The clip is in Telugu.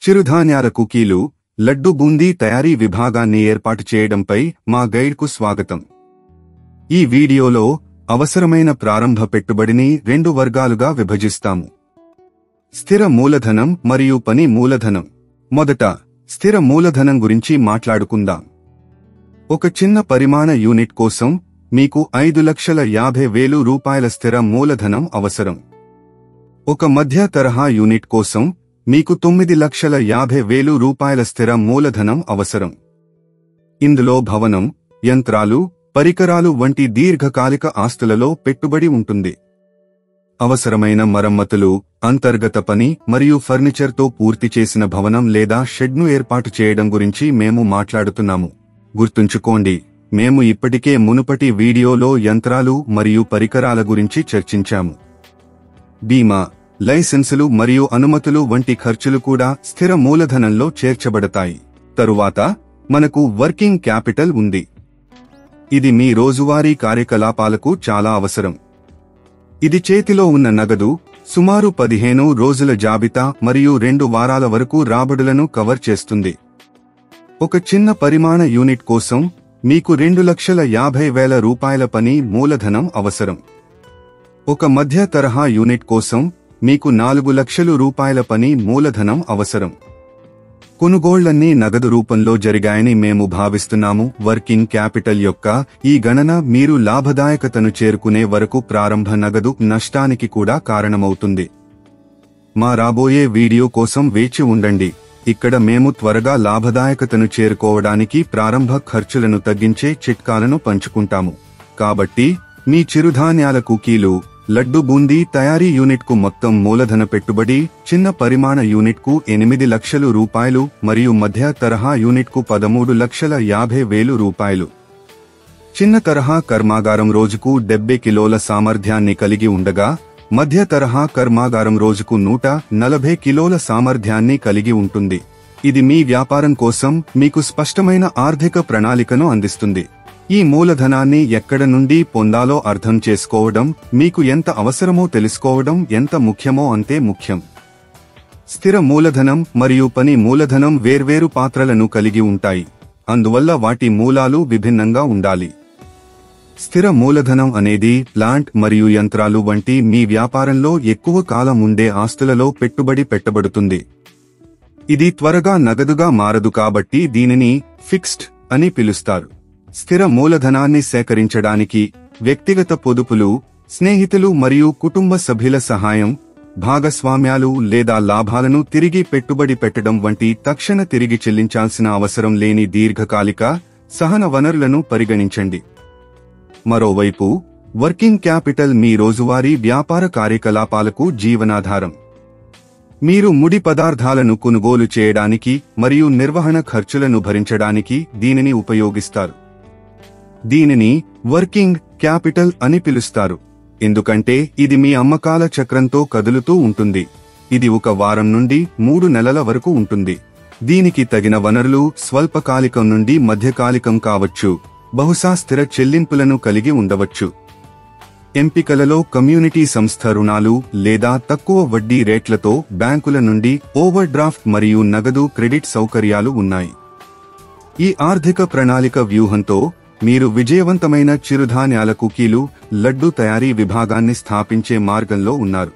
చిరుధాన్యాల కుకీలు, లడ్డు బూందీ తయారీ విభాగాన్ని ఏర్పాటు చేయడంపై మా గైడ్కు స్వాగతం. ఈ వీడియోలో అవసరమైన ప్రారంభ పెట్టుబడిని 2 వర్గాలుగా విభజిస్తాము. స్థిర మూలధనం మరియు పని మూలధనం. మొదట స్థిర మూలధనం గురించి మాట్లాడుకుందాం. ఒక చిన్న పరిమాణ యూనిట్ కోసం మీకు 5,50,000 రూపాయల స్థిర మూలధనం అవసరం. ఒక మధ్య తరహా యూనిట్ కోసం మీకు 9,50,000 రూపాయల స్థిర మూలధనం అవసరం. ఇందులో భవనం, యంత్రాలు, పరికరాలు వంటి దీర్ఘకాలిక ఆస్తులలో పెట్టుబడి ఉంటుంది. అవసరమైన మరమ్మతులు, అంతర్గత పని మరియు ఫర్నిచర్తో పూర్తి చేసిన భవనం లేదా షెడ్ను ఏర్పాటు చేయడం గురించి మేము మాట్లాడుతున్నాము. గుర్తుంచుకోండి, మేము ఇప్పటికే మునుపటి వీడియోలో యంత్రాలు మరియు పరికరాల గురించి చర్చించాము. బీమా, లైసెన్సులు మరియు అనుమతులు వంటి ఖర్చులు కూడా స్థిర మూలధనంలో చేర్చబడతాయి. తరువాత మనకు వర్కింగ్ క్యాపిటల్ ఉంది. ఇది మీ రోజువారీ కార్యకలాపాలకు చాలా అవసరం. ఇది చేతిలో ఉన్న నగదు, సుమారు 15 రోజుల జాబితా మరియు 2 వారాల వరకు రాబడులను కవర్ చేస్తుంది. ఒక చిన్న పరిమాణ యూనిట్ కోసం మీకు 2,50,000 రూపాయల పని మూలధనం అవసరం. ఒక మధ్య తరహా యూనిట్ కోసం మీకు 4,00,000 రూపాయల పని మూలధనం అవసరం. కొనుగోళ్లన్నీ నగదు రూపంలో జరిగాయని మేము భావిస్తున్నాము. వర్కింగ్ క్యాపిటల్ యొక్క ఈ గణన మీరు లాభదాయకతను చేరుకునే వరకు ప్రారంభ నగదు నష్టానికి కూడా కారణమవుతుంది. మా రాబోయే వీడియో కోసం వేచి ఉండండి. ఇక్కడ మేము త్వరగా లాభదాయకతను చేరుకోవడానికి ప్రారంభ ఖర్చులను తగ్గించే చిట్కాలను పంచుకుంటాము. కాబట్టి మీ చిరుధాన్యాల కుకీలు, లడ్డు బూందీ తయారీ యూనిట్కు మొత్తం మూలధన పెట్టుబడి చిన్న పరిమాణ యూనిట్కు 8 లక్షలు రూపాయలు మరియు మధ్య తరహా యూనిట్కు 13,50,000 రూపాయలు. చిన్న తరహా కర్మాగారం రోజుకు 70 కిలోల సామర్థ్యాన్ని కలిగి ఉండగా మధ్య తరహా కర్మాగారం రోజుకు 140 కిలోల సామర్థ్యాన్ని కలిగి ఉంటుంది. ఇది మీ వ్యాపారం కోసం మీకు స్పష్టమైన ఆర్థిక ప్రణాళికను అందిస్తుంది. ఈ మూలధనాన్ని ఎక్కడ నుండి పొందాలో అర్థం చేసుకోవడం, మీకు ఎంత అవసరమో తెలుసుకోవడం ఎంత ముఖ్యమో అంతే ముఖ్యం. స్థిర మూలధనం మరియు పని మూలధనం వేర్వేరు పాత్రలను కలిగి ఉంటాయి, అందువల్ల వాటి మూలాలు విభిన్నంగా ఉండాలి. స్థిర మూలధనం అనేది ప్లాంట్ మరియు యంత్రాలు వంటి మీ వ్యాపారంలో ఎక్కువ కాలం ఉండే ఆస్తులలో పెట్టుబడి పెట్టబడుతుంది. ఇది త్వరగా నగదుగా మారదు కాబట్టి దీనిని ఫిక్స్డ్ అని పిలుస్తారు. స్థిర మూలధనాన్ని సేకరించడానికి వ్యక్తిగత పొదుపులు, స్నేహితులు మరియు కుటుంబ సభ్యుల సహాయం, భాగస్వామ్యాలు లేదా లాభాలను తిరిగి పెట్టుబడి పెట్టడం వంటి తక్షణ తిరిగి చెల్లించాల్సిన అవసరం లేని దీర్ఘకాలిక సహన వనరులను పరిగణించండి. మరోవైపు వర్కింగ్ క్యాపిటల్ మీ రోజువారీ వ్యాపార కార్యకలాపాలకు జీవనాధారం. మీరు ముడి పదార్థాలను కొనుగోలు చేయడానికి మరియు నిర్వహణ ఖర్చులను భరించడానికి దీనిని ఉపయోగిస్తారు. దీనిని వర్కింగ్ క్యాపిటల్ అని పిలుస్తారు, ఎందుకంటే ఇది మీ అమ్మకాల చక్రంతో కదులుతూ ఉంటుంది. ఇది 1 వారం నుండి 3 నెలల వరకు ఉంటుంది. దీనికి తగిన వనరులు స్వల్పకాలికం నుండి మధ్యకాలికం కావచ్చు, బహుశా స్థిర చెల్లింపులను కలిగి ఉండవచ్చు. ఎంపికలలో కమ్యూనిటీ సంస్థ రుణాలు లేదా తక్కువ వడ్డీ రేట్లతో బ్యాంకుల నుండి ఓవర్ డ్రాఫ్ట్ మరియు నగదు క్రెడిట్ సౌకర్యాలు ఉన్నాయి. ఈ ఆర్థిక ప్రణాళిక వ్యూహంతో మీరు విజయవంతమైన చిరుధాన్యాల కుకీలు, లడ్డు తయారీ విభాగాన్ని స్థాపించే మార్గంలో ఉన్నారు.